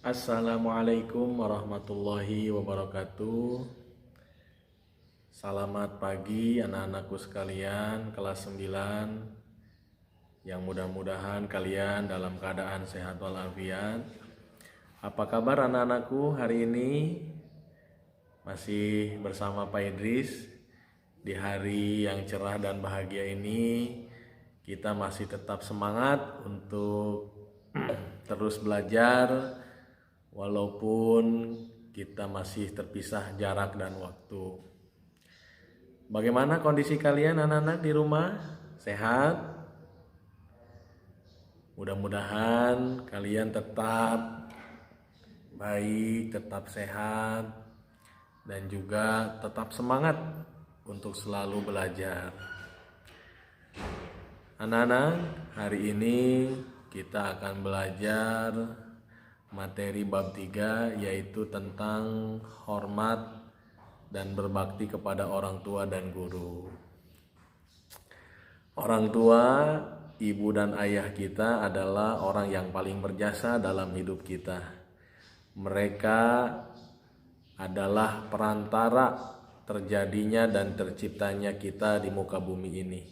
Assalamualaikum warahmatullahi wabarakatuh. Selamat pagi anak-anakku sekalian kelas 9, yang mudah-mudahan kalian dalam keadaan sehat walafiat. Apa kabar anak-anakku hari ini? Masih bersama Pak Idris. Di hari yang cerah dan bahagia ini, kita masih tetap semangat untuk terus belajar walaupun kita masih terpisah jarak dan waktu. Bagaimana kondisi kalian anak-anak di rumah? Sehat? Mudah-mudahan kalian tetap baik, tetap sehat, dan juga tetap semangat untuk selalu belajar. Anak-anak, hari ini kita akan belajar materi bab 3, yaitu tentang hormat dan berbakti kepada orang tua dan guru. Orang tua, ibu dan ayah kita adalah orang yang paling berjasa dalam hidup kita. Mereka adalah perantara terjadinya dan terciptanya kita di muka bumi ini.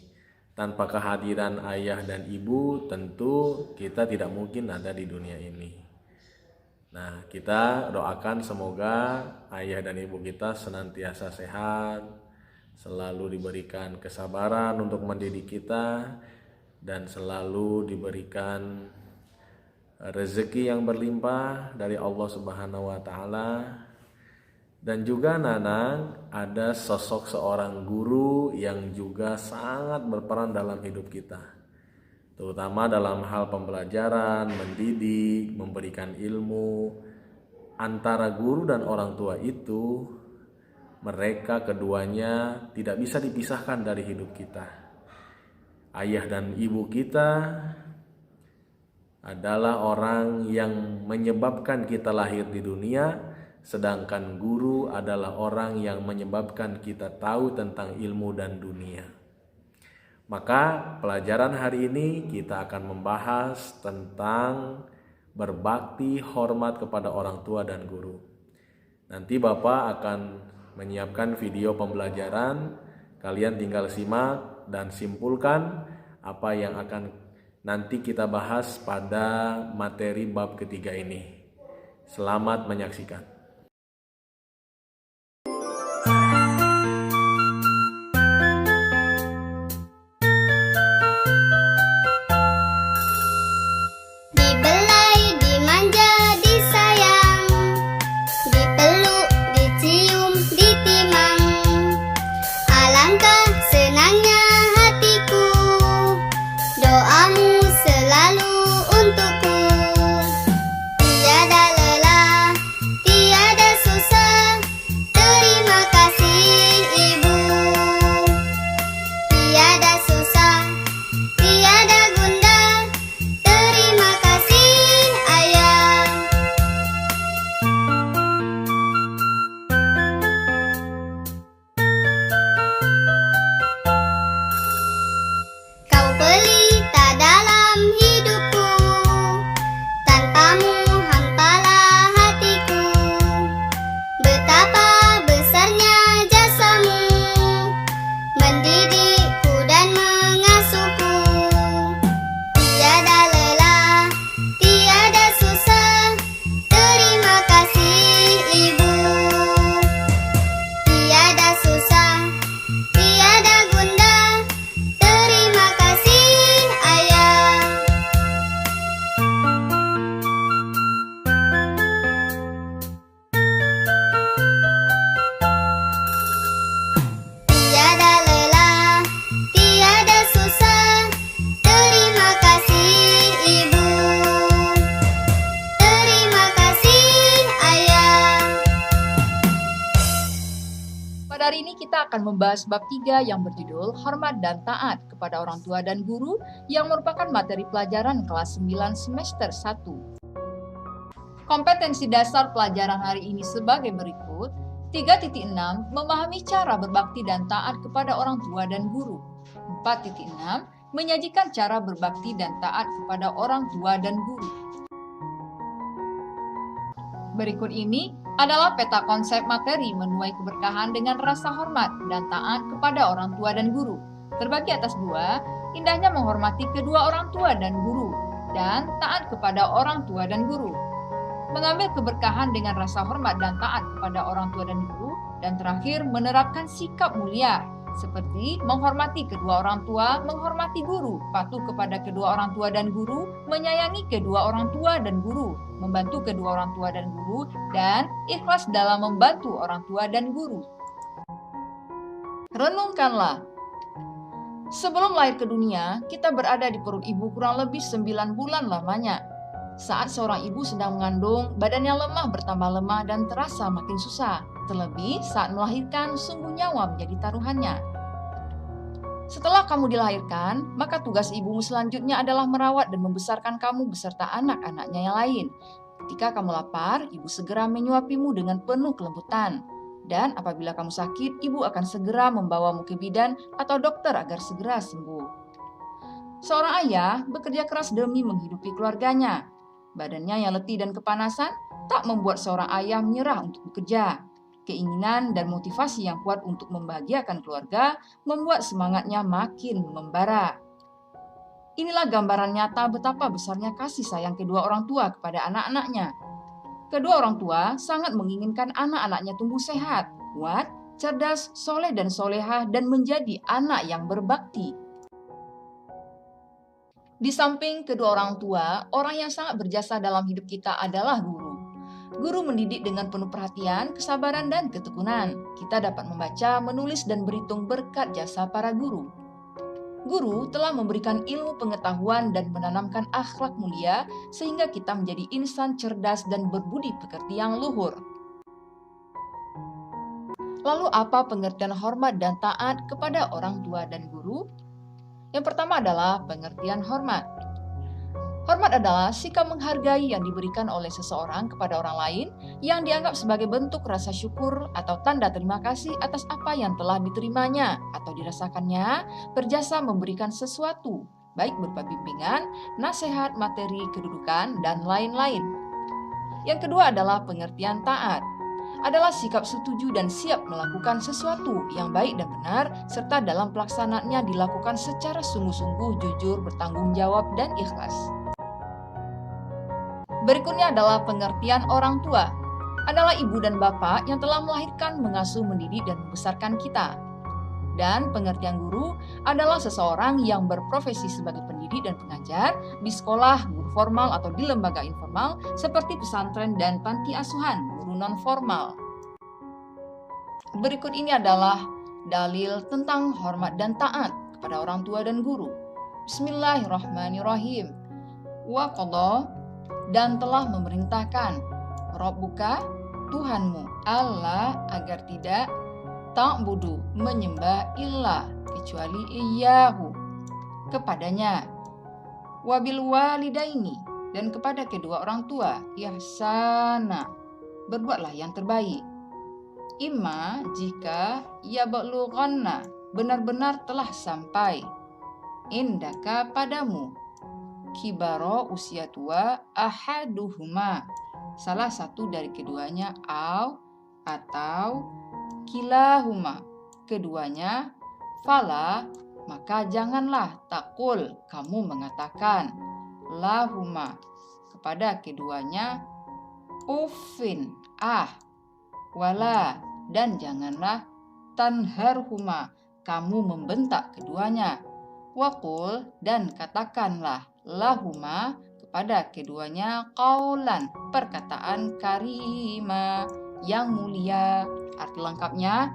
Tanpa kehadiran ayah dan ibu, tentu kita tidak mungkin ada di dunia ini. Nah, kita doakan semoga ayah dan ibu kita senantiasa sehat, selalu diberikan kesabaran untuk mendidik kita, dan selalu diberikan rezeki yang berlimpah dari Allah Subhanahu wa Ta'ala. Dan juga anak-anak, ada sosok seorang guru yang juga sangat berperan dalam hidup kita, terutama dalam hal pembelajaran, mendidik, memberikan ilmu. Antara guru dan orang tua itu, mereka keduanya tidak bisa dipisahkan dari hidup kita. Ayah dan ibu kita adalah orang yang menyebabkan kita lahir di dunia, sedangkan guru adalah orang yang menyebabkan kita tahu tentang ilmu dan dunia. Maka pelajaran hari ini kita akan membahas tentang berbakti hormat kepada orang tua dan guru. Nanti Bapak akan menyiapkan video pembelajaran, kalian tinggal simak dan simpulkan apa yang akan nanti kita bahas pada materi bab ketiga ini. Selamat menyaksikan. Hari ini kita akan membahas bab 3 yang berjudul Hormat dan Taat kepada Orang Tua dan Guru, yang merupakan materi pelajaran kelas 9 semester 1. Kompetensi dasar pelajaran hari ini sebagai berikut. 3.6 Memahami cara berbakti dan taat kepada orang tua dan guru. 4.6 Menyajikan cara berbakti dan taat kepada orang tua dan guru. Berikut ini adalah peta konsep materi menuai keberkahan dengan rasa hormat dan taat kepada orang tua dan guru. Terbagi atas dua, indahnya menghormati kedua orang tua dan guru, dan taat kepada orang tua dan guru. Mengambil keberkahan dengan rasa hormat dan taat kepada orang tua dan guru, dan terakhir menerapkan sikap mulia, seperti menghormati kedua orang tua, menghormati guru, patuh kepada kedua orang tua dan guru, menyayangi kedua orang tua dan guru, membantu kedua orang tua dan guru, dan ikhlas dalam membantu orang tua dan guru. Renungkanlah. Sebelum lahir ke dunia, kita berada di perut ibu kurang lebih 9 bulan lamanya. Saat seorang ibu sedang mengandung, badannya lemah bertambah lemah dan terasa makin susah. Terlebih saat melahirkan, sungguh nyawa menjadi taruhannya. Setelah kamu dilahirkan, maka tugas ibumu selanjutnya adalah merawat dan membesarkan kamu beserta anak-anaknya yang lain. Ketika kamu lapar, ibu segera menyuapimu dengan penuh kelembutan. Dan apabila kamu sakit, ibu akan segera membawamu ke bidan atau dokter agar segera sembuh. Seorang ayah bekerja keras demi menghidupi keluarganya. Badannya yang letih dan kepanasan tak membuat seorang ayah menyerah untuk bekerja. Keinginan dan motivasi yang kuat untuk membahagiakan keluarga membuat semangatnya makin membara. Inilah gambaran nyata betapa besarnya kasih sayang kedua orang tua kepada anak-anaknya. Kedua orang tua sangat menginginkan anak-anaknya tumbuh sehat, kuat, cerdas, soleh dan solehah, dan menjadi anak yang berbakti. Di samping kedua orang tua, orang yang sangat berjasa dalam hidup kita adalah guru. Guru mendidik dengan penuh perhatian, kesabaran, dan ketekunan. Kita dapat membaca, menulis, dan berhitung berkat jasa para guru. Guru telah memberikan ilmu pengetahuan dan menanamkan akhlak mulia sehingga kita menjadi insan cerdas dan berbudi pekerti yang luhur. Lalu apa pengertian hormat dan taat kepada orang tua dan guru? Yang pertama adalah pengertian hormat. Hormat adalah sikap menghargai yang diberikan oleh seseorang kepada orang lain yang dianggap sebagai bentuk rasa syukur atau tanda terima kasih atas apa yang telah diterimanya atau dirasakannya, berjasa memberikan sesuatu, baik berupa bimbingan, nasihat, materi, kedudukan, dan lain-lain. Yang kedua adalah pengertian taat. Adalah sikap setuju dan siap melakukan sesuatu yang baik dan benar, serta dalam pelaksanaannya dilakukan secara sungguh-sungguh, jujur, bertanggung jawab, dan ikhlas. Berikutnya adalah pengertian orang tua. Adalah ibu dan bapak yang telah melahirkan, mengasuh, mendidik, dan membesarkan kita. Dan pengertian guru adalah seseorang yang berprofesi sebagai pendidik dan pengajar di sekolah, guru formal atau di lembaga informal seperti pesantren dan panti asuhan, guru non-formal. Berikut ini adalah dalil tentang hormat dan taat kepada orang tua dan guru. Bismillahirrahmanirrahim. Wa qadha, dan telah memerintahkan, Rabbuka, Tuhanmu, Allah, agar tidak ta'budu, menyembah illa, kecuali Iyyahu, kepadanya, wabil walidaini, dan kepada kedua orang tua, ihsana, berbuatlah yang terbaik. Imma, jika yablughanna, benar-benar telah sampai, indaka, padamu, kibaro, usia tua, ahaduhuma, salah satu dari keduanya, atau kilahuma, keduanya, fala, maka janganlah takul, kamu mengatakan, lahuma, kepada keduanya, uffin, wala, dan janganlah tanharhuma, kamu membentak keduanya, waqul, dan katakanlah, lahuma, kepada keduanya, qaulan, perkataan karima, yang mulia. Arti lengkapnya,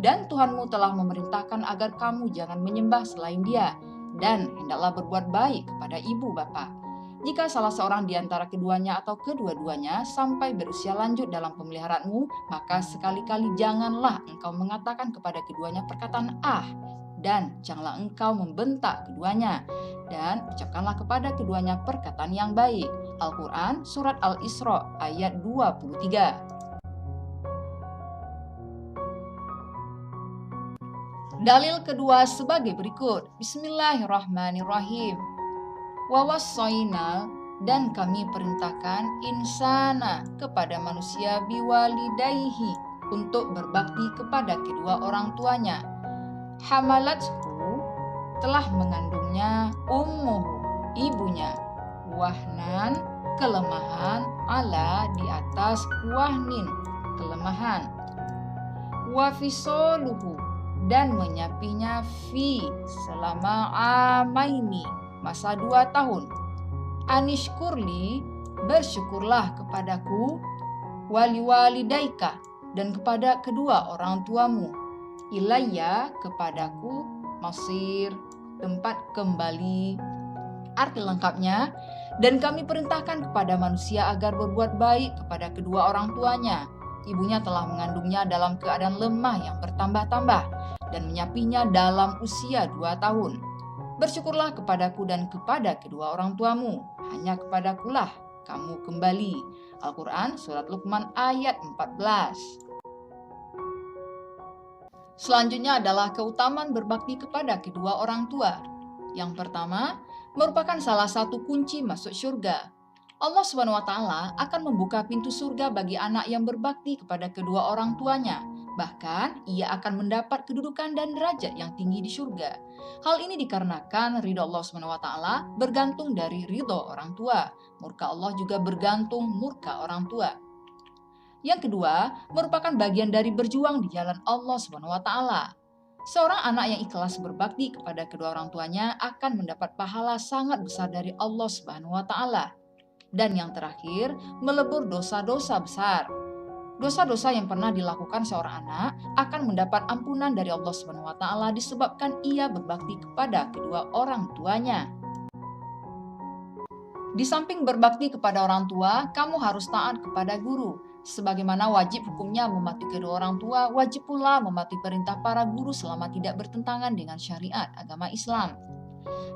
dan Tuhanmu telah memerintahkan agar kamu jangan menyembah selain Dia, dan hendaklah berbuat baik kepada ibu bapa. Jika salah seorang di antara keduanya atau kedua-duanya sampai berusia lanjut dalam pemeliharaanmu, maka sekali-kali janganlah engkau mengatakan kepada keduanya perkataan dan janganlah engkau membentak keduanya, dan ucapkanlah kepada keduanya perkataan yang baik. Al-Quran, Surat Al-Isra, ayat 23. Dalil kedua sebagai berikut. Bismillahirrahmanirrahim. Wa wassayna, Dan kami perintahkan insana kepada manusia biwalidayhi untuk berbakti kepada kedua orang tuanya. Hamalathu telah mengandungnya ummuhu ibunya, wahnan kelemahan, ala di atas wahnin kelemahan, wafisoluhu dan menyapinya fi selama amaini masa 2 tahun. Anishkurli bersyukurlah kepadaku, waliwalidaika dan kepada kedua orang tuamu, ilayya kepadaku, masir tempat kembali. Arti lengkapnya, dan kami perintahkan kepada manusia agar berbuat baik kepada kedua orang tuanya. Ibunya telah mengandungnya dalam keadaan lemah yang bertambah-tambah dan menyapinya dalam usia 2 tahun. Bersyukurlah kepadaku dan kepada kedua orang tuamu, hanya kepadakulah kamu kembali. Al-Quran Surat Luqman ayat 14. Selanjutnya adalah keutamaan berbakti kepada kedua orang tua. Yang pertama, merupakan salah satu kunci masuk surga. Allah SWT akan membuka pintu surga bagi anak yang berbakti kepada kedua orang tuanya. Bahkan, ia akan mendapat kedudukan dan derajat yang tinggi di surga. Hal ini dikarenakan ridho Allah SWT bergantung dari ridho orang tua. Murka Allah juga bergantung murka orang tua. Yang kedua, merupakan bagian dari berjuang di jalan Allah SWT. Seorang anak yang ikhlas berbakti kepada kedua orang tuanya akan mendapat pahala sangat besar dari Allah SWT. Dan yang terakhir, melebur dosa-dosa besar. Dosa-dosa yang pernah dilakukan seorang anak akan mendapat ampunan dari Allah SWT disebabkan ia berbakti kepada kedua orang tuanya. Di samping berbakti kepada orang tua, kamu harus taat kepada guru. Sebagaimana wajib hukumnya mematuhi kedua orang tua, wajib pula mematuhi perintah para guru selama tidak bertentangan dengan syariat agama Islam.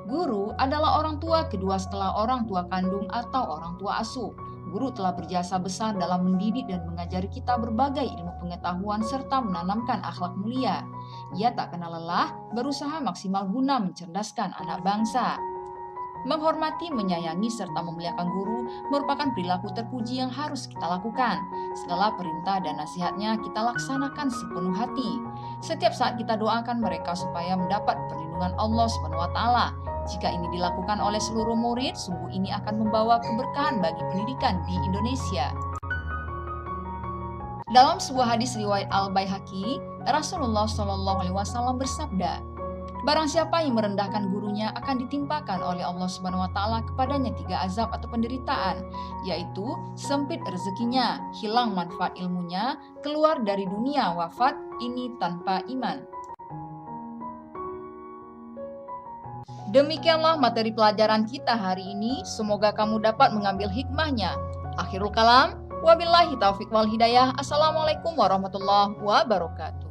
Guru adalah orang tua kedua setelah orang tua kandung atau orang tua asuh. Guru telah berjasa besar dalam mendidik dan mengajari kita berbagai ilmu pengetahuan serta menanamkan akhlak mulia. Ia tak kenal lelah, berusaha maksimal guna mencerdaskan anak bangsa. Menghormati, menyayangi, serta memuliakan guru merupakan perilaku terpuji yang harus kita lakukan. Segala perintah dan nasihatnya kita laksanakan sepenuh hati. Setiap saat kita doakan mereka supaya mendapat perlindungan Allah SWT. Jika ini dilakukan oleh seluruh murid, sungguh ini akan membawa keberkahan bagi pendidikan di Indonesia. Dalam sebuah hadis riwayat Al-Baihaqi, Rasulullah SAW bersabda, barang siapa yang merendahkan gurunya akan ditimpakan oleh Allah SWT kepadanya 3 azab atau penderitaan, yaitu sempit rezekinya, hilang manfaat ilmunya, keluar dari dunia wafat ini tanpa iman. Demikianlah materi pelajaran kita hari ini. Semoga kamu dapat mengambil hikmahnya. Akhirul kalam, wabillahi taufiq wal hidayah. Assalamualaikum warahmatullahi wabarakatuh.